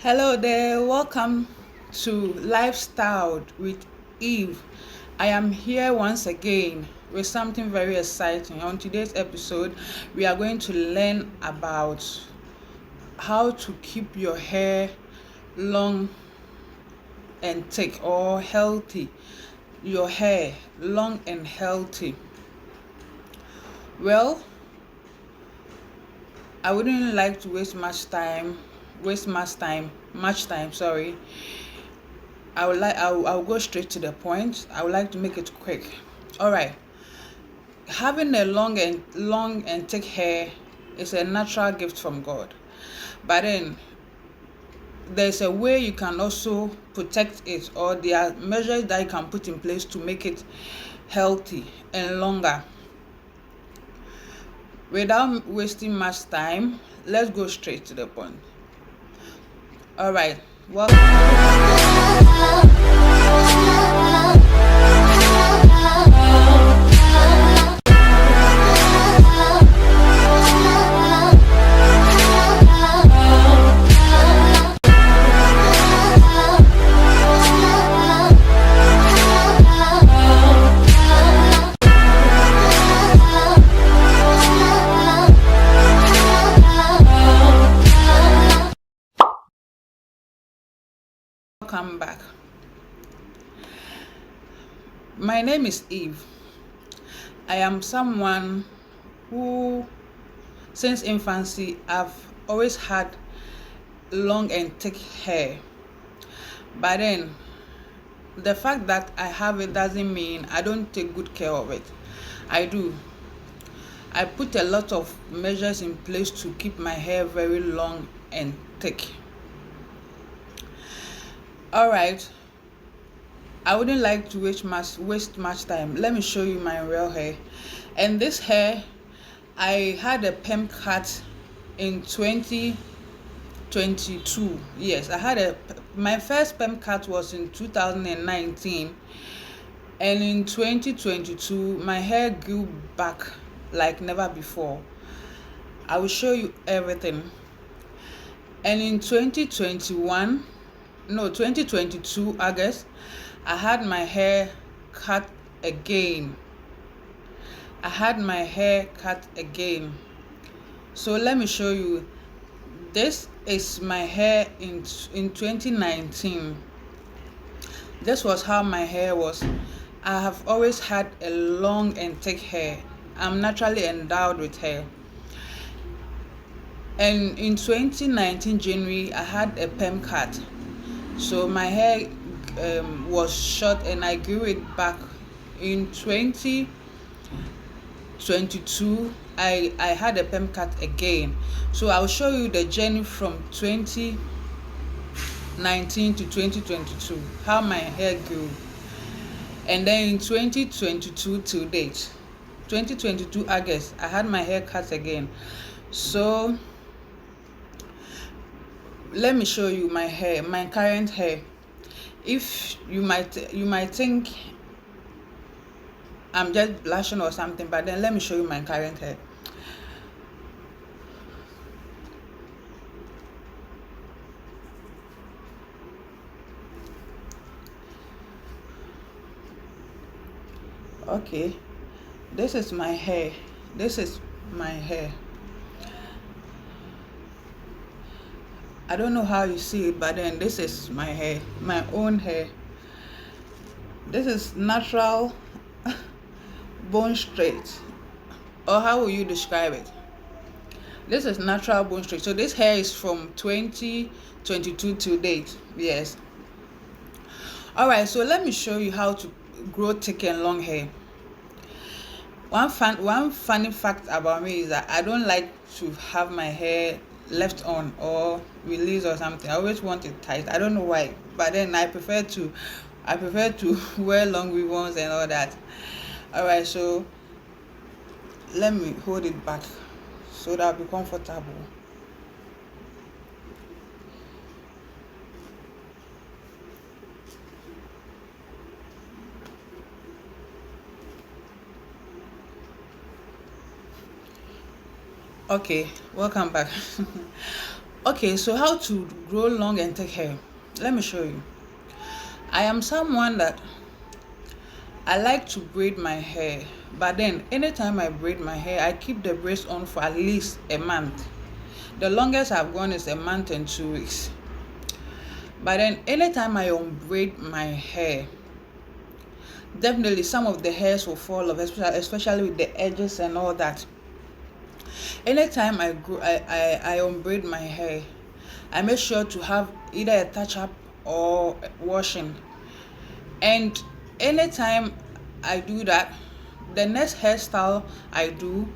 Hello there, welcome to Lifestyled with Eve. I am here once again with something very exciting. On today's episode, we are going to learn about how to keep your hair long and thick or healthy. Your hair long and healthy. Well, I wouldn't like to much time, sorry. I'll go straight to the point. I would like to make it quick. All right. Having a long and thick hair is a natural gift from God. But then there's a way you can also protect it, or there are measures that you can put in place to make it healthy and longer. Without wasting much time, let's go straight to the point. All right. Well, welcome back. My name is Eve. I am someone who, since infancy, I've always had long and thick hair. But then, the fact that I have it doesn't mean I don't take good care of it. I do. I put a lot of measures in place to keep my hair very long and thick. Alright, I wouldn't like to waste much time. Let me show you my real hair. And this hair, I had a perm cut in 2022. Yes, my first perm cut was in 2019. And in 2022, my hair grew back like never before. I will show you everything. And in 2022 August, I had my hair cut again. So let me show you. This is my hair in 2019. This was how my hair was. I have always had a long and thick hair. I'm naturally endowed with hair. And in 2019 January, I had a perm cut. So my hair was short and I grew it back. In 2022, I had a perm cut again. So I'll show you the journey from 2019 to 2022, how my hair grew. And then in 2022 till date, 2022 August, I had my hair cut again. So let me show you my hair, my current hair. If you might think I'm just blushing or something, but then let me show you my current hair. Okay, this is my hair. I don't know how you see it, but then this is my hair, my own hair. This is natural bone straight, or how will you describe it? This is natural bone straight. So this hair is from 2022 to date. Yes. All right. So let me show you how to grow thick and long hair. One funny fact about me is that I don't like to have my hair left on or released or something. I always want it tight. I don't know why, but then I prefer to wear long ribbons and all that. All right. So let me hold it back so that I'll be comfortable. Okay, welcome back. Okay, so how to grow long and thick hair? Let me show you. I am someone that I like to braid my hair, but then anytime I braid my hair, I keep the braids on for at least a month. The longest I've gone is a month and 2 weeks. But then anytime I unbraid my hair, definitely some of the hairs will fall off, especially with the edges and all that. Anytime I unbraid my hair, I make sure to have either a touch up or washing. And anytime I do that, the next hairstyle I do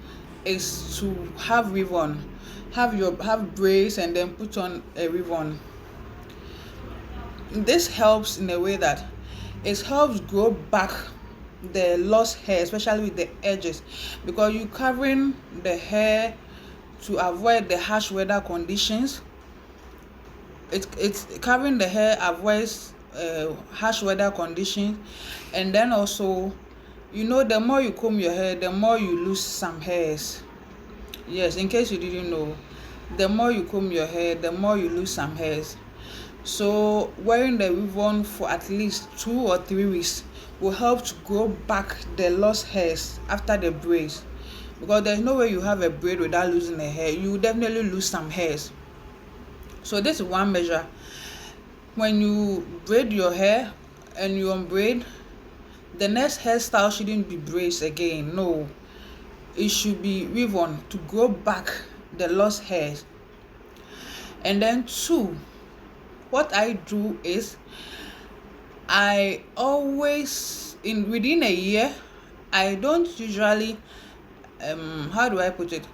is to have ribbon, have braids and then put on a ribbon. This helps in a way that it helps grow back the lost hair, especially with the edges, because you covering the hair to avoid the harsh weather conditions. It's covering the hair avoids harsh weather conditions. And then also, the more you comb your hair, the more you lose some hairs. Yes, in case you didn't know, the more you comb your hair, the more you lose some hairs. So wearing the ribbon for at least 2 or 3 weeks will help to grow back the lost hairs after the braids, because there's no way you have a braid without losing a hair. You definitely lose some hairs. So this is one measure. When you braid your hair and you unbraid, the next hairstyle shouldn't be braids again. No, it should be ribbon to grow back the lost hairs. And then 2, what I do is I always within a year, I don't usually how do I put it?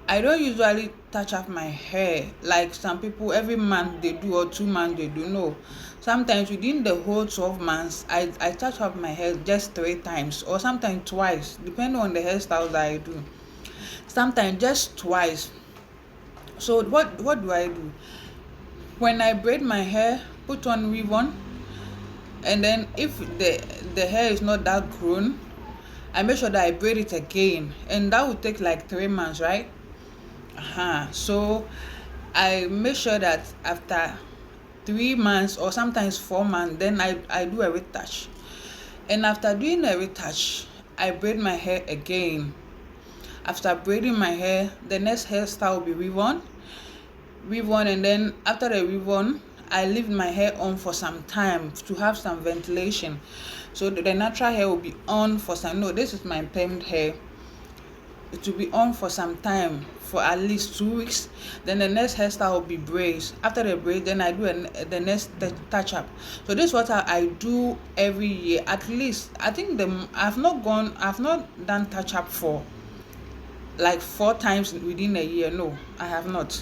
I don't usually touch up my hair like some people every month they do or 2 months they do. No, sometimes within the whole 12 months I touch up my hair just 3 times or sometimes twice, depending on the hairstyles that I do. Sometimes just twice. So what do I do? When I braid my hair, put on ribbon, and then if the hair is not that grown, I make sure that I braid it again, and that will take like 3 months, right? So I make sure that after 3 months or sometimes 4 months, then I do a retouch. And after doing a retouch, I braid my hair again. After braiding my hair, the next hairstyle will be ribbon, and then after the ribbon, I leave my hair on for some time to have some ventilation. So the natural hair will be on for some. No, this is my permed hair. It will be on for some time, for at least 2 weeks. Then the next hairstyle will be braids. After the braid, then I do the next touch up. So this is what I do every year. At least I think I've not done touch up for like 4 times within a year. No, I have not.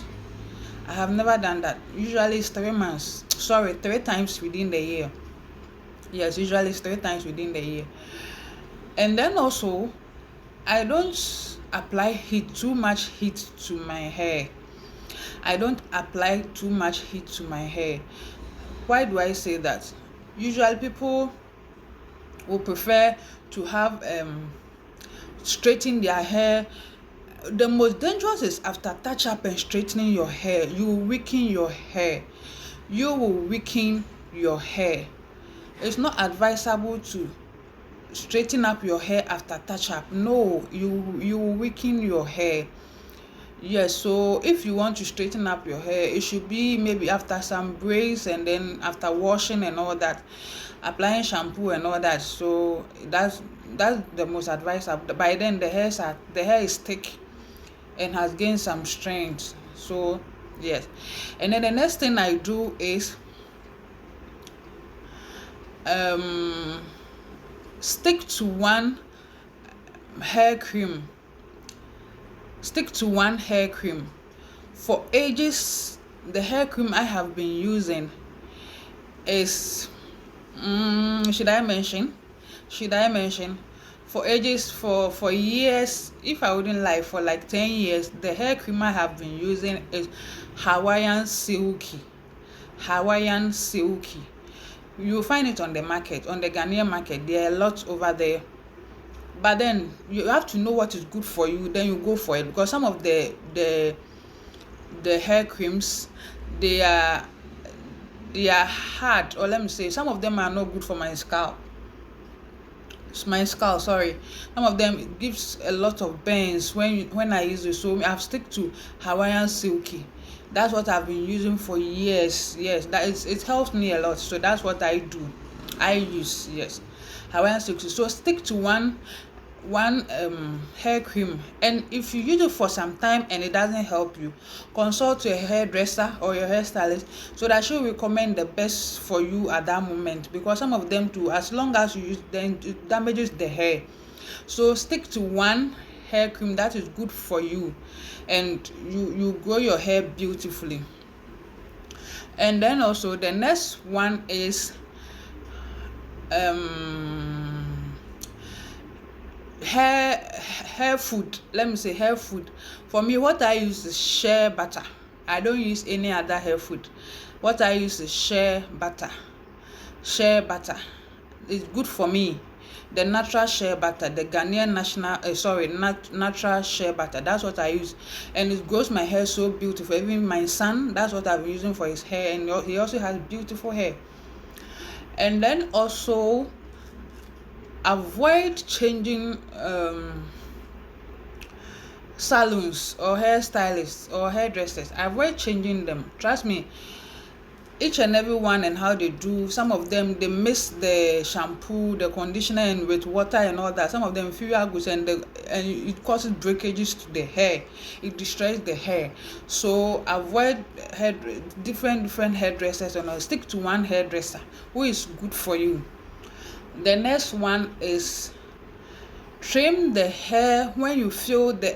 I have never done that. Usually it's 3 months. 3 times within the year. Yes, usually it's 3 times within the year. And then also, I don't apply too much heat to my hair. I don't apply too much heat to my hair. Why do I say that? Usually people will prefer to have straighten their hair. The most dangerous is after touch up and straightening your hair, you will weaken your hair. It's not advisable to straighten up your hair after touch up. No, you will weaken your hair. Yes, so if you want to straighten up your hair, it should be maybe after some braids and then after washing and all that, applying shampoo and all that. So that's the most advisable. By then the hair is thick and has gained some strength. So yes. And then the next thing I do is stick to one hair cream. For ages, the hair cream I have been using is should I mention? For ages, for years, if I wouldn't lie, for like 10 years, the hair cream I have been using is Hawaiian Silky. You will find it on the market, on the Ghanaian market. There are a lot over there. But then you have to know what is good for you, then you go for it, because some of the the hair creams, they are hard, or let me say some of them are not good for my scalp. Sorry. Some of them, it gives a lot of burns when I use it. So I've stick to Hawaiian Silky. That's what I've been using for years. Yes, it helps me a lot. So that's what I do. I use, yes, Hawaiian Silky. So stick to one hair cream, and if you use it for some time and it doesn't help you, consult your hairdresser or your hairstylist so that she will recommend the best for you at that moment, because some of them too, as long as you use them, it damages the hair. So stick to one hair cream that is good for you, and you grow your hair beautifully. And then also the next one is hair food. Let me say hair food. For me, what I use is shea butter. I don't use any other hair food. What I use is shea butter. Shea butter is good for me. The natural shea butter, the Ghanaian natural shea butter. That's what I use, and it grows my hair so beautiful. Even my son, that's what I've been using for his hair, and he also has beautiful hair. And then also avoid changing salons or hairstylists or hairdressers. Avoid changing them. Trust me, each and every one and how they do. Some of them, they mix the shampoo, the conditioner, and with water and all that. Some of them inferior goods, and it causes breakages to the hair. It destroys the hair. So avoid different hairdressers, and stick to one hairdresser who is good for you. The next one is trim the hair when you feel the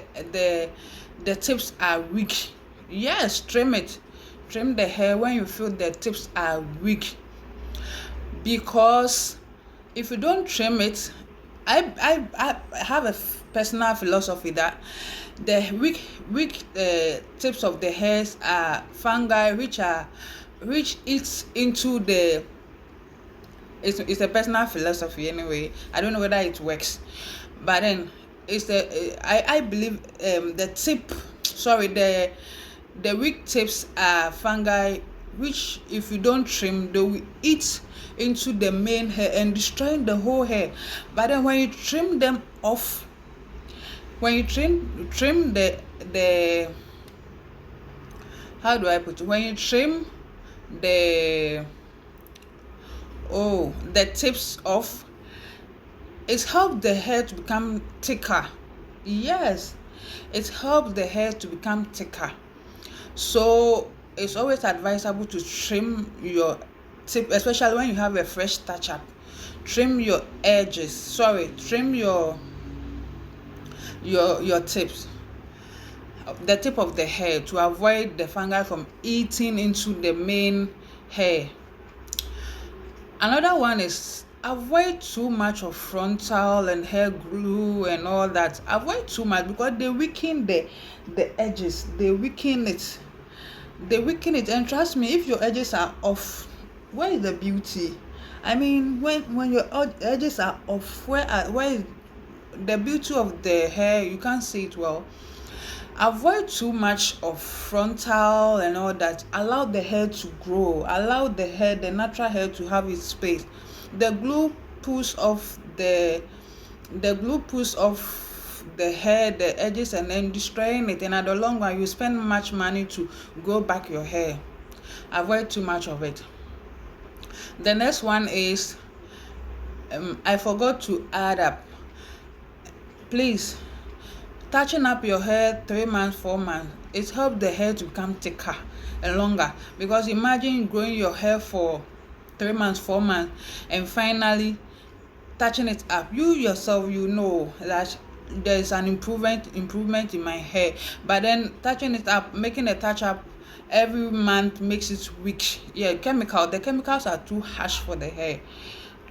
tips are weak. Yes, trim it. Trim the hair when you feel the tips are weak, because if you don't trim it, I have a personal philosophy that the weak tips of the hairs are fungi which eats into the. It's a personal philosophy anyway. I don't know whether it works, but then I believe the weak tips are fungi which, if you don't trim, they will eat into the main hair and destroy the whole hair. But then when you trim them off, when you trim the how do I put it? When you trim the tips off, it helps the hair to become thicker. Yes, it helps the hair to become thicker. So it's always advisable to trim your tip, especially when you have a fresh touch up. Trim your edges. Trim your tips, the tip of the hair, to avoid the fungi from eating into the main hair. Another one is avoid too much of frontal and hair glue and all that. Avoid too much, because they weaken the edges. They weaken it, and trust me, if your edges are off, where is the beauty? I mean, when your edges are off, where is the beauty of the hair? You can't see it well. Avoid too much of frontal and all that. Allow the hair to grow. Allow the natural hair, to have its space. The glue pulls off the hair, the edges, and then destroying it. And at the long run, you spend much money to grow back your hair. Avoid too much of it. The next one is I forgot to add up. Please, touching up your hair 3 months, 4 months, it helps the hair to become thicker and longer. Because imagine growing your hair for 3 months, 4 months, and finally touching it up. You yourself, you know that there's an improvement in my hair. But then touching it up, making a touch up every month makes it weak. The chemicals are too harsh for the hair.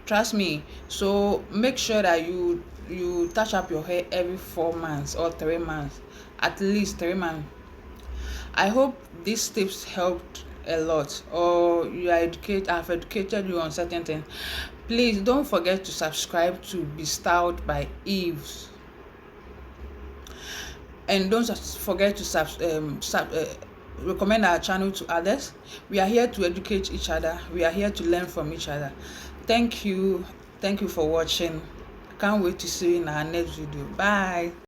Trust me. So make sure that you touch up your hair every 4 months or 3 months, at least 3 months. I hope these tips helped a lot, or I've educated you on certain things. Please don't forget to subscribe to Be Styled by Eves, and don't forget to recommend our channel to others. We are here to educate each other. We are here to learn from each other. Thank you for watching. Can't wait to see you in our next video. Bye.